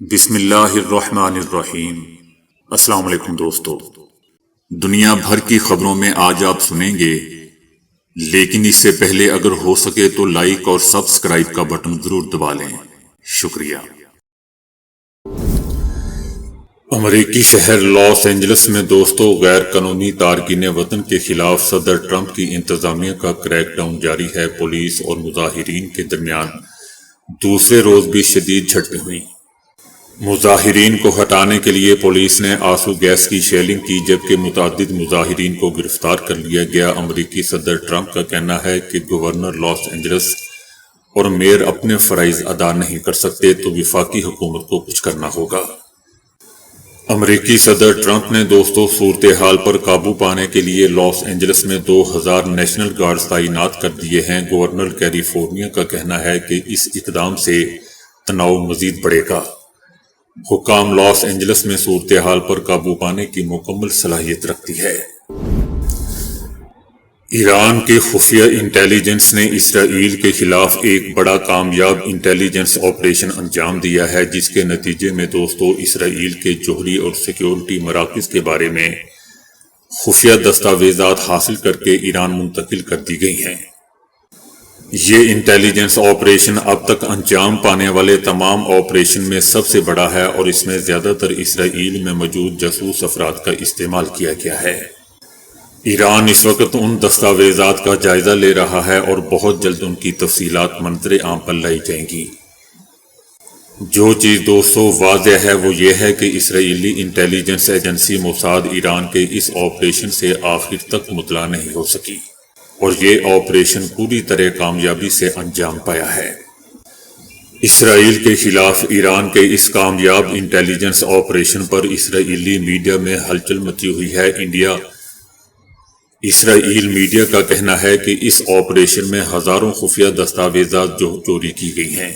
بسم اللہ الرحمن الرحیم۔ السلام علیکم دوستو، دنیا بھر کی خبروں میں آج آپ سنیں گے، لیکن اس سے پہلے اگر ہو سکے تو لائک اور سبسکرائب کا بٹن ضرور دبا لیں۔ شکریہ۔ امریکی شہر لاس اینجلس میں دوستو غیر قانونی تارکین وطن کے خلاف صدر ٹرمپ کی انتظامیہ کا کریک ڈاؤن جاری ہے۔ پولیس اور مظاہرین کے درمیان دوسرے روز بھی شدید جھڑپیں ہوئیں۔ مظاہرین کو ہٹانے کے لیے پولیس نے آنسو گیس کی شیلنگ کی، جبکہ متعدد مظاہرین کو گرفتار کر لیا گیا۔ امریکی صدر ٹرمپ کا کہنا ہے کہ گورنر لاس اینجلس اور میئر اپنے فرائض ادا نہیں کر سکتے تو وفاقی حکومت کو کچھ کرنا ہوگا۔ امریکی صدر ٹرمپ نے دوستو صورتحال پر قابو پانے کے لیے لاس اینجلس میں 2000 نیشنل گارڈز تعینات کر دیے ہیں۔ گورنر کیلیفورنیا کا کہنا ہے کہ اس اقدام سے تناؤ مزید بڑھے گا۔ حکام لاس اینجلس میں صورتحال پر قابو پانے کی مکمل صلاحیت رکھتی ہے۔ ایران کی خفیہ انٹیلی جنس نے اسرائیل کے خلاف ایک بڑا کامیاب انٹیلی جنس آپریشن انجام دیا ہے، جس کے نتیجے میں دوستو اسرائیل کے جوہری اور سیکیورٹی مراکز کے بارے میں خفیہ دستاویزات حاصل کر کے ایران منتقل کر دی گئی ہیں۔ یہ انٹیلی جنس آپریشن اب تک انجام پانے والے تمام آپریشن میں سب سے بڑا ہے اور اس میں زیادہ تر اسرائیل میں موجود جاسوس افراد کا استعمال کیا گیا ہے۔ ایران اس وقت ان دستاویزات کا جائزہ لے رہا ہے اور بہت جلد ان کی تفصیلات منظر عام پر لائی جائیں گی۔ جو چیز دوستو واضح ہے وہ یہ ہے کہ اسرائیلی انٹیلی جنس ایجنسی موساد ایران کے اس آپریشن سے آخر تک مطلع نہیں ہو سکی اور یہ آپریشن پوری طرح کامیابی سے انجام پایا ہے۔ اسرائیل کے خلاف ایران کے اس کامیاب انٹیلی جنس آپریشن پر اسرائیلی میڈیا میں ہلچل مچی ہوئی ہے۔ اسرائیل میڈیا کا کہنا ہے کہ اس آپریشن میں ہزاروں خفیہ دستاویزات چوری کی گئی ہیں۔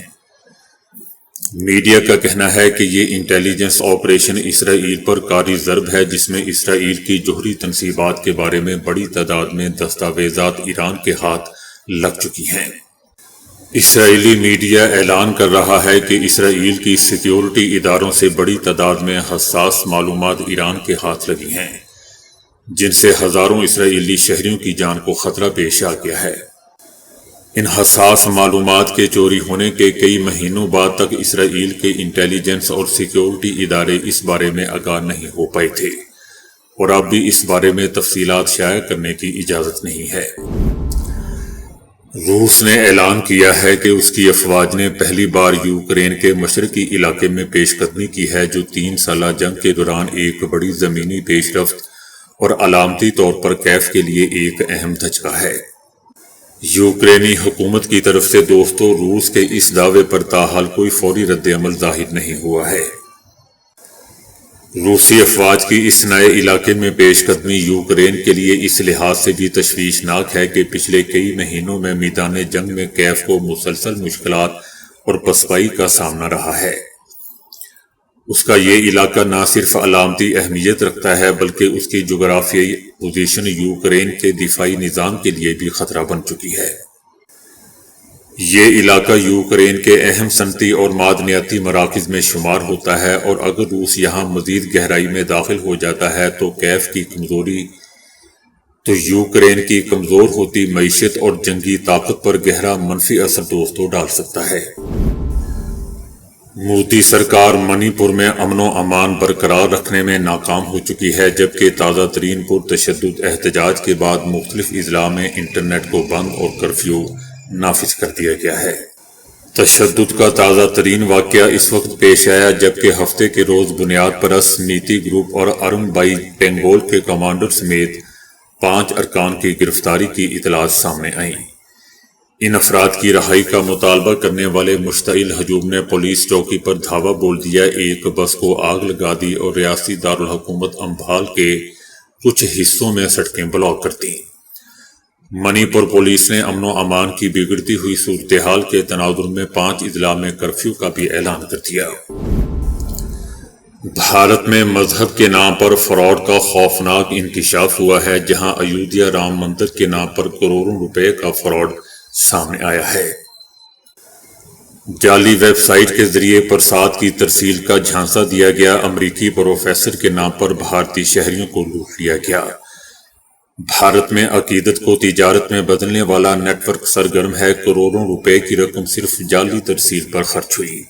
میڈیا کا کہنا ہے کہ یہ انٹیلی جنس آپریشن اسرائیل پر کاری ضرب ہے، جس میں اسرائیل کی جوہری تنصیبات کے بارے میں بڑی تعداد میں دستاویزات ایران کے ہاتھ لگ چکی ہیں۔ اسرائیلی میڈیا اعلان کر رہا ہے کہ اسرائیل کی سیکیورٹی اداروں سے بڑی تعداد میں حساس معلومات ایران کے ہاتھ لگی ہیں، جن سے ہزاروں اسرائیلی شہریوں کی جان کو خطرہ پیش آ گیا ہے۔ ان حساس معلومات کے چوری ہونے کے کئی مہینوں بعد تک اسرائیل کے انٹیلی جنس اور سیکیورٹی ادارے اس بارے میں آگاہ نہیں ہو پائے تھے اور اب بھی اس بارے میں تفصیلات شائع کرنے کی اجازت نہیں ہے۔ روس نے اعلان کیا ہے کہ اس کی افواج نے پہلی بار یوکرین کے مشرقی علاقے میں پیش قدمی کی ہے، جو 3 سالہ جنگ کے دوران ایک بڑی زمینی پیش رفت اور علامتی طور پر کیف کے لیے ایک اہم دھچکا ہے۔ یوکرینی حکومت کی طرف سے دوستو روس کے اس دعوے پر تاحال کوئی فوری رد عمل ظاہر نہیں ہوا ہے۔ روسی افواج کی اس نئے علاقے میں پیش قدمی یوکرین کے لیے اس لحاظ سے بھی تشویشناک ہے کہ پچھلے کئی مہینوں میں میدان جنگ میں کیف کو مسلسل مشکلات اور پسپائی کا سامنا رہا ہے۔ اس کا یہ علاقہ نہ صرف علامتی اہمیت رکھتا ہے بلکہ اس کی جغرافیائی پوزیشن یوکرین کے دفاعی نظام کے لیے بھی خطرہ بن چکی ہے۔ یہ علاقہ یوکرین کے اہم صنعتی اور معدنیاتی مراکز میں شمار ہوتا ہے اور اگر روس یہاں مزید گہرائی میں داخل ہو جاتا ہے تو یوکرین کی کمزور ہوتی معیشت اور جنگی طاقت پر گہرا منفی اثر دوستو ڈال سکتا ہے۔ مودی سرکار منی پور میں امن و امان برقرار رکھنے میں ناکام ہو چکی ہے، جبکہ تازہ ترین پرتشدد احتجاج کے بعد مختلف اضلاع میں انٹرنیٹ کو بند اور کرفیو نافذ کر دیا گیا ہے۔ تشدد کا تازہ ترین واقعہ اس وقت پیش آیا جبکہ ہفتے کے روز بنیاد پرست نیتی گروپ اور ارم بائی ٹینگول کے کمانڈر سمیت 5 ارکان کی گرفتاری کی اطلاعات سامنے آئیں۔ ان افراد کی رہائی کا مطالبہ کرنے والے مشتعل ہجوم نے پولیس چوکی پر دھاوا بول دیا، ایک بس کو آگ لگا دی اور ریاستی دارالحکومت امپھال کے کچھ حصوں میں سڑکیں بلاک کر دیں۔ منی پور پولیس نے امن و امان کی بگڑتی ہوئی صورتحال کے تناظر میں 5 اضلاع میں کرفیو کا بھی اعلان کر دیا۔ بھارت میں مذہب کے نام پر فراڈ کا خوفناک انکشاف ہوا ہے، جہاں ایودھیا رام مندر کے نام پر کروڑوں روپے کا فراڈ سامنے آیا ہے۔ جعلی ویب سائٹ کے ذریعے پرساد کی ترسیل کا جھانسا دیا گیا، امریکی پروفیسر کے نام پر بھارتی شہریوں کو لوٹ لیا گیا۔ بھارت میں عقیدت کو تجارت میں بدلنے والا نیٹ ورک سرگرم ہے، کروڑوں روپے کی رقم صرف جعلی ترسیل پر خرچ ہوئی۔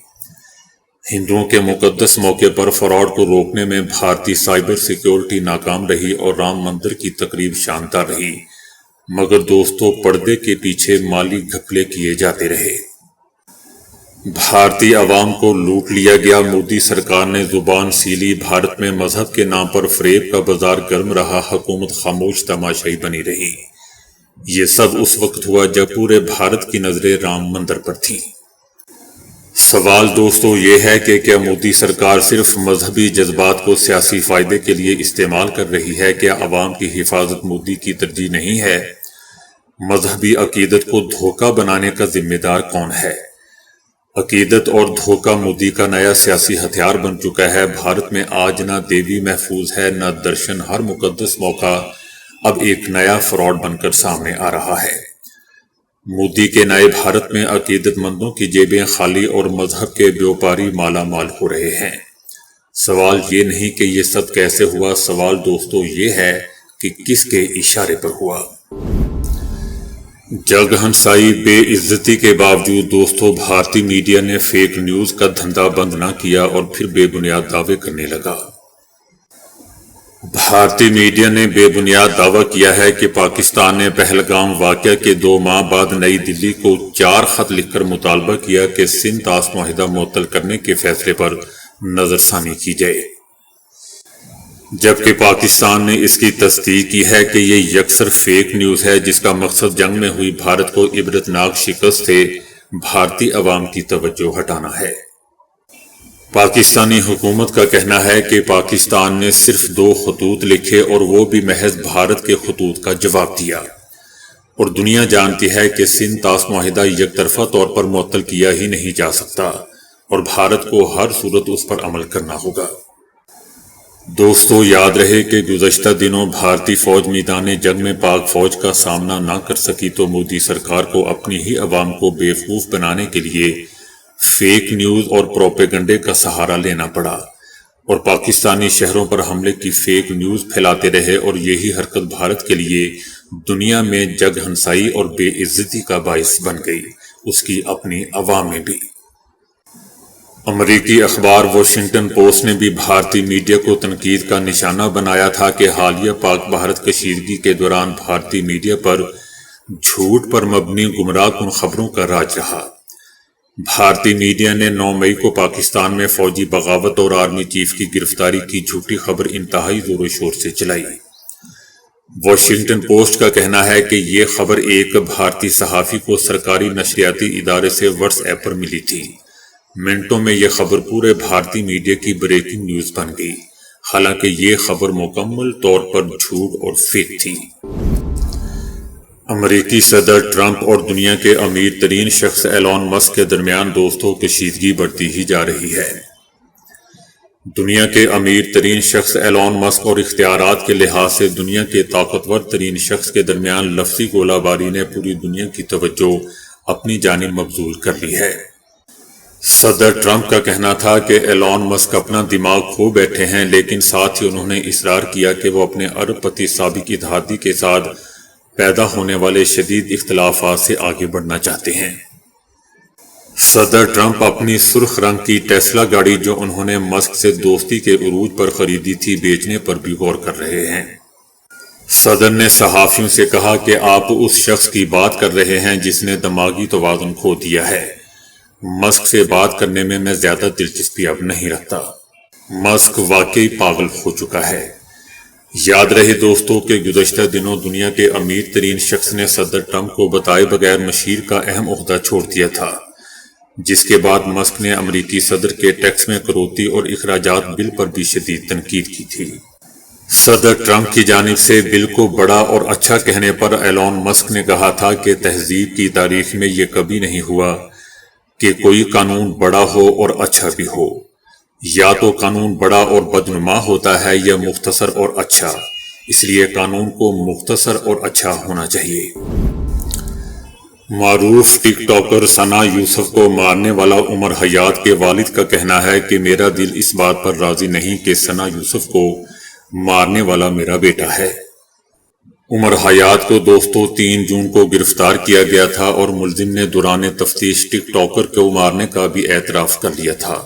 ہندوؤں کے مقدس موقع پر فراڈ کو روکنے میں بھارتی سائبر سیکیورٹی ناکام رہی اور رام مندر کی تقریب شاندار رہی، مگر دوستو پردے کے پیچھے مالی گھپلے کیے جاتے رہے۔ بھارتی عوام کو لوٹ لیا گیا، مودی سرکار نے زبان سیلی، بھارت میں مذہب کے نام پر فریب کا بازار گرم رہا، حکومت خاموش تماشائی بنی رہی۔ یہ سب اس وقت ہوا جب پورے بھارت کی نظریں رام مندر پر تھیں۔ سوال دوستو یہ ہے کہ کیا مودی سرکار صرف مذہبی جذبات کو سیاسی فائدے کے لیے استعمال کر رہی ہے؟ کیا عوام کی حفاظت مودی کی ترجیح نہیں ہے؟ مذہبی عقیدت کو دھوکہ بنانے کا ذمہ دار کون ہے؟ عقیدت اور دھوکہ مودی کا نیا سیاسی ہتھیار بن چکا ہے۔ بھارت میں آج نہ دیوی محفوظ ہے نہ درشن، ہر مقدس موقع اب ایک نیا فراڈ بن کر سامنے آ رہا ہے۔ مودی کے نئے بھارت میں عقیدت مندوں کی جیبیں خالی اور مذہب کے بیوپاری مالا مال ہو رہے ہیں۔ سوال یہ نہیں کہ یہ سب کیسے ہوا، سوال دوستو یہ ہے کہ کس کے اشارے پر ہوا۔ جگ ہنسائی، بے عزتی کے باوجود دوستو بھارتی میڈیا نے فیک نیوز کا دھندا بند نہ کیا اور پھر بے بنیاد دعوے کرنے لگا۔ بھارتی میڈیا نے بے بنیاد دعویٰ کیا ہے کہ پاکستان نے پہلگام واقعہ کے 2 ماہ بعد نئی دلی کو 4 خط لکھ کر مطالبہ کیا کہ سندھ طاس معاہدہ معطل کرنے کے فیصلے پر نظر ثانی کی جائے، جبکہ پاکستان نے اس کی تصدیق کی ہے کہ یہ یکسر فیک نیوز ہے جس کا مقصد جنگ میں ہوئی بھارت کو عبرتناک شکست سے بھارتی عوام کی توجہ ہٹانا ہے۔ پاکستانی حکومت کا کہنا ہے کہ پاکستان نے صرف 2 خطوط لکھے اور وہ بھی محض بھارت کے خطوط کا جواب دیا، اور دنیا جانتی ہے کہ سندھ طاس معاہدہ یک طرفہ طور پر معطل کیا ہی نہیں جا سکتا اور بھارت کو ہر صورت اس پر عمل کرنا ہوگا۔ دوستو یاد رہے کہ گزشتہ دنوں بھارتی فوج میدان جنگ میں پاک فوج کا سامنا نہ کر سکی تو مودی سرکار کو اپنی ہی عوام کو بیوقوف بنانے کے لیے فیک نیوز اور پروپیگنڈے کا سہارا لینا پڑا اور پاکستانی شہروں پر حملے کی فیک نیوز پھیلاتے رہے، اور یہی حرکت بھارت کے لیے دنیا میں جگ ہنسائی اور بے عزتی کا باعث بن گئی، اس کی اپنی عوام میں بھی۔ امریکی اخبار واشنگٹن پوسٹ نے بھی بھارتی میڈیا کو تنقید کا نشانہ بنایا تھا کہ حالیہ پاک بھارت کشیدگی کے دوران بھارتی میڈیا پر جھوٹ پر مبنی گمراہ کن خبروں کا راج رہا۔ بھارتی میڈیا نے 9 مئی کو پاکستان میں فوجی بغاوت اور آرمی چیف کی گرفتاری کی جھوٹی خبر انتہائی زور و شور سے چلائی۔ واشنگٹن پوسٹ کا کہنا ہے کہ یہ خبر ایک بھارتی صحافی کو سرکاری نشریاتی ادارے سے واٹس ایپ پر ملی تھی۔ منٹوں میں یہ خبر پورے بھارتی میڈیا کی بریکنگ نیوز بن گئی، حالانکہ یہ خبر مکمل طور پر جھوٹ اور فیک تھی۔ امریکی صدر ٹرمپ اور دنیا کے امیر ترین شخص ایلون مسک کے درمیان دوستوں کشیدگی بڑھتی ہی جا رہی ہے۔ دنیا کے امیر ترین شخص ایلون مسک اور اختیارات کے لحاظ سے دنیا کے طاقتور ترین شخص کے درمیان لفظی گولہ باری نے پوری دنیا کی توجہ اپنی جانب مبذول کر لی ہے۔ صدر ٹرمپ کا کہنا تھا کہ ایلون مسک اپنا دماغ کھو بیٹھے ہیں، لیکن ساتھ ہی انہوں نے اصرار کیا کہ وہ اپنے ارب پتی سابق اتحادی کے ساتھ پیدا ہونے والے شدید اختلافات سے آگے بڑھنا چاہتے ہیں۔ صدر ٹرمپ اپنی سرخ رنگ کی ٹیسلا گاڑی جو انہوں نے مسک سے دوستی کے عروج پر خریدی تھی بیچنے پر بھی غور کر رہے ہیں۔ صدر نے صحافیوں سے کہا کہ آپ اس شخص کی بات کر رہے ہیں جس نے دماغی توازن کھو دیا ہے۔ مسک سے بات کرنے میں میں زیادہ دلچسپی اب نہیں رکھتا۔ مسک واقعی پاگل ہو چکا ہے۔ یاد رہے دوستوں کہ گزشتہ دنوں دنیا کے امیر ترین شخص نے صدر ٹرمپ کو بتائے بغیر مشیر کا اہم عہدہ چھوڑ دیا تھا، جس کے بعد مسک نے امریکی صدر کے ٹیکس میں کٹوتی اور اخراجات بل پر بھی شدید تنقید کی تھی۔ صدر ٹرمپ کی جانب سے بل کو بڑا اور اچھا کہنے پر ایلون مسک نے کہا تھا کہ تہذیب کی تاریخ میں یہ کبھی نہیں ہوا کہ کوئی قانون بڑا ہو اور اچھا بھی ہو۔ یا تو قانون بڑا اور بدنما ہوتا ہے یا مختصر اور اچھا، اس لیے قانون کو مختصر اور اچھا ہونا چاہیے۔ معروف ٹک ٹاکر ثنا یوسف کو مارنے والا عمر حیات کے والد کا کہنا ہے کہ میرا دل اس بات پر راضی نہیں کہ ثنا یوسف کو مارنے والا میرا بیٹا ہے۔ عمر حیات کو دوستو 3 جون کو گرفتار کیا گیا تھا اور ملزم نے دوران تفتیش ٹک ٹاکر کو مارنے کا بھی اعتراف کر لیا تھا۔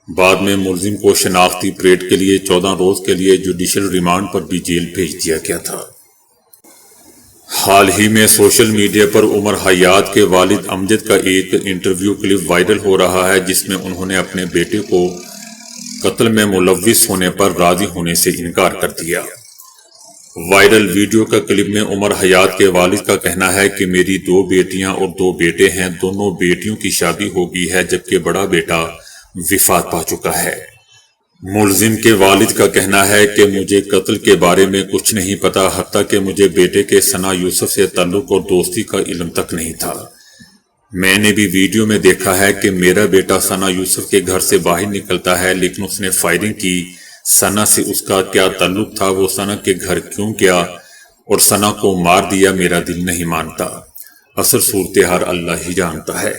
بعد میں ملزم کو شناختی پریڈ کے لیے 14 روز کے لیے جوڈیشل ریمانڈ پر بھی جیل بھیج دیا گیا تھا۔ حال ہی میں سوشل میڈیا پر عمر حیات کے والد امجد کا ایک انٹرویو کلپ وائرل ہو رہا ہے جس میں انہوں نے اپنے بیٹے کو قتل میں ملوث ہونے پر راضی ہونے سے انکار کر دیا۔ وائرل ویڈیو کا کلپ میں عمر حیات کے والد کا کہنا ہے کہ میری 2 بیٹیاں اور 2 بیٹے ہیں، دونوں بیٹیوں کی شادی ہو گئی ہے جبکہ بڑا بیٹا وفات پا چکا ہے۔ ملزم کے والد کا کہنا ہے کہ مجھے قتل کے بارے میں کچھ نہیں پتا، حتیٰ کہ مجھے بیٹے کے ثنا یوسف سے تعلق اور دوستی کا علم تک نہیں تھا۔ میں نے بھی ویڈیو میں دیکھا ہے کہ میرا بیٹا ثنا یوسف کے گھر سے باہر نکلتا ہے لیکن اس نے فائرنگ کی۔ ثنا سے اس کا کیا تعلق تھا، وہ ثنا کے گھر کیوں گیا اور ثنا کو مار دیا، میرا دل نہیں مانتا۔ اصل صورتحال اللہ ہی جانتا ہے۔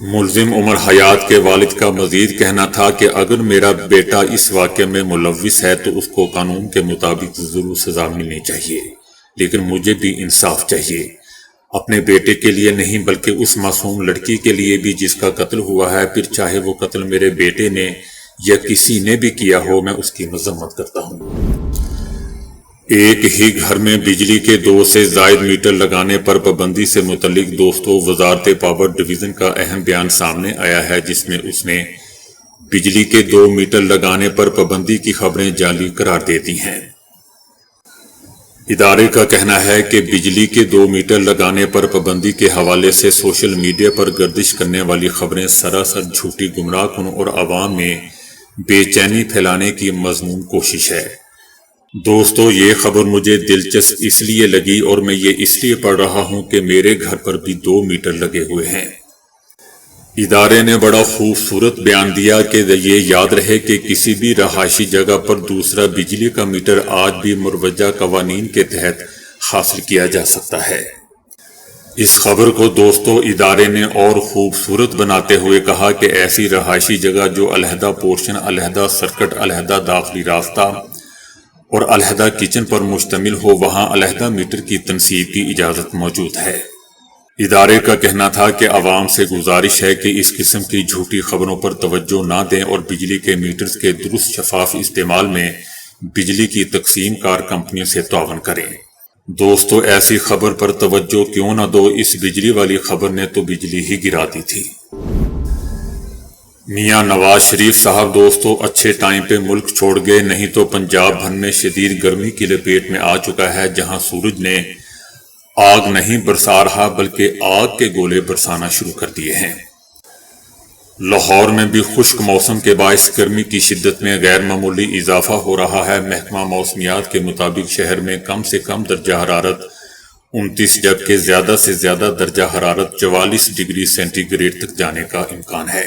ملزم عمر حیات کے والد کا مزید کہنا تھا کہ اگر میرا بیٹا اس واقعے میں ملوث ہے تو اس کو قانون کے مطابق ضرور سزا ملنی چاہیے، لیکن مجھے بھی انصاف چاہیے، اپنے بیٹے کے لیے نہیں بلکہ اس معصوم لڑکی کے لیے بھی جس کا قتل ہوا ہے، پھر چاہے وہ قتل میرے بیٹے نے یا کسی نے بھی کیا ہو، میں اس کی مذمت کرتا ہوں۔ ایک ہی گھر میں بجلی کے 2 سے زائد میٹر لگانے پر پابندی سے متعلق دوستو وزارت پاور ڈویژن کا اہم بیان سامنے آیا ہے جس میں اس نے بجلی کے 2 میٹر لگانے پر پابندی کی خبریں جعلی قرار دے دی ہیں۔ ادارے کا کہنا ہے کہ بجلی کے 2 میٹر لگانے پر پابندی کے حوالے سے سوشل میڈیا پر گردش کرنے والی خبریں سراسر جھوٹی، گمراہ کن اور عوام میں بے چینی پھیلانے کی مذموم کوشش ہے۔ دوستو یہ خبر مجھے دلچسپ اس لیے لگی اور میں یہ اس لیے پڑھ رہا ہوں کہ میرے گھر پر بھی 2 میٹر لگے ہوئے ہیں۔ ادارے نے بڑا خوبصورت بیان دیا کہ یہ یاد رہے کہ کسی بھی رہائشی جگہ پر دوسرا بجلی کا میٹر آج بھی مروجہ قوانین کے تحت حاصل کیا جا سکتا ہے۔ اس خبر کو دوستو ادارے نے اور خوبصورت بناتے ہوئے کہا کہ ایسی رہائشی جگہ جو علیحدہ پورشن، علیحدہ سرکٹ، علیحدہ داخلی راستہ اور علیحدہ کچن پر مشتمل ہو، وہاں علیحدہ میٹر کی تنصیب کی اجازت موجود ہے۔ ادارے کا کہنا تھا کہ عوام سے گزارش ہے کہ اس قسم کی جھوٹی خبروں پر توجہ نہ دیں اور بجلی کے میٹرز کے درست شفاف استعمال میں بجلی کی تقسیم کار کمپنیوں سے تعاون کریں۔ دوستو ایسی خبر پر توجہ کیوں نہ دو، اس بجلی والی خبر نے تو بجلی ہی گرا دی تھی۔ میاں نواز شریف صاحب دوستو اچھے ٹائم پہ ملک چھوڑ گئے، نہیں تو پنجاب بھر میں شدید گرمی کی لپیٹ میں آ چکا ہے، جہاں سورج نے آگ نہیں برسا رہا بلکہ آگ کے گولے برسانا شروع کر دیے ہیں۔ لاہور میں بھی خشک موسم کے باعث گرمی کی شدت میں غیر معمولی اضافہ ہو رہا ہے۔ محکمہ موسمیات کے مطابق شہر میں کم سے کم درجہ حرارت 29 جبکہ زیادہ سے زیادہ درجہ حرارت 44 ڈگری سینٹی گریڈ تک جانے کا امکان ہے۔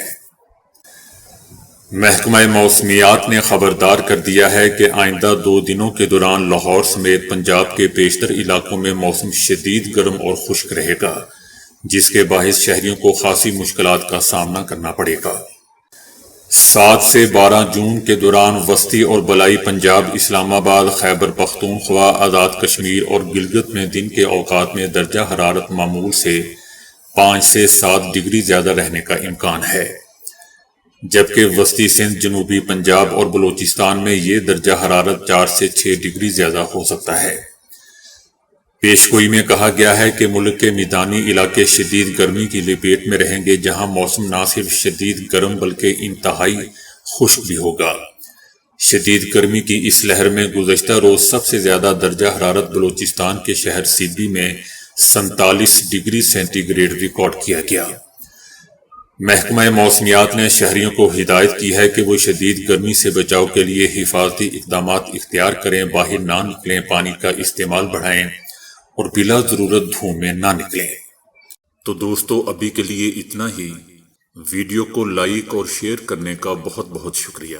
محکمہ موسمیات نے خبردار کر دیا ہے کہ آئندہ 2 دنوں کے دوران لاہور سمیت پنجاب کے بیشتر علاقوں میں موسم شدید گرم اور خشک رہے گا، جس کے باعث شہریوں کو خاصی مشکلات کا سامنا کرنا پڑے گا۔ 7 سے 12 جون کے دوران وسطی اور بلائی پنجاب، اسلام آباد، خیبر پختونخوا، آزاد کشمیر اور گلگت میں دن کے اوقات میں درجہ حرارت معمول سے 5 سے 7 ڈگری زیادہ رہنے کا امکان ہے، جبکہ وسطی سندھ، جنوبی پنجاب اور بلوچستان میں یہ درجہ حرارت 4 سے 6 ڈگری زیادہ ہو سکتا ہے۔ پیشگوئی میں کہا گیا ہے کہ ملک کے میدانی علاقے شدید گرمی کی لپیٹ میں رہیں گے، جہاں موسم نہ صرف شدید گرم بلکہ انتہائی خشک بھی ہوگا۔ شدید گرمی کی اس لہر میں گزشتہ روز سب سے زیادہ درجہ حرارت بلوچستان کے شہر سیبی میں 47 ڈگری سینٹی گریڈ ریکارڈ کیا گیا۔ محکمہ موسمیات نے شہریوں کو ہدایت کی ہے کہ وہ شدید گرمی سے بچاؤ کے لیے حفاظتی اقدامات اختیار کریں، باہر نہ نکلیں، پانی کا استعمال بڑھائیں اور بلا ضرورت دھوپ میں نہ نکلیں۔ تو دوستو ابھی کے لیے اتنا ہی۔ ویڈیو کو لائک اور شیئر کرنے کا بہت بہت شکریہ۔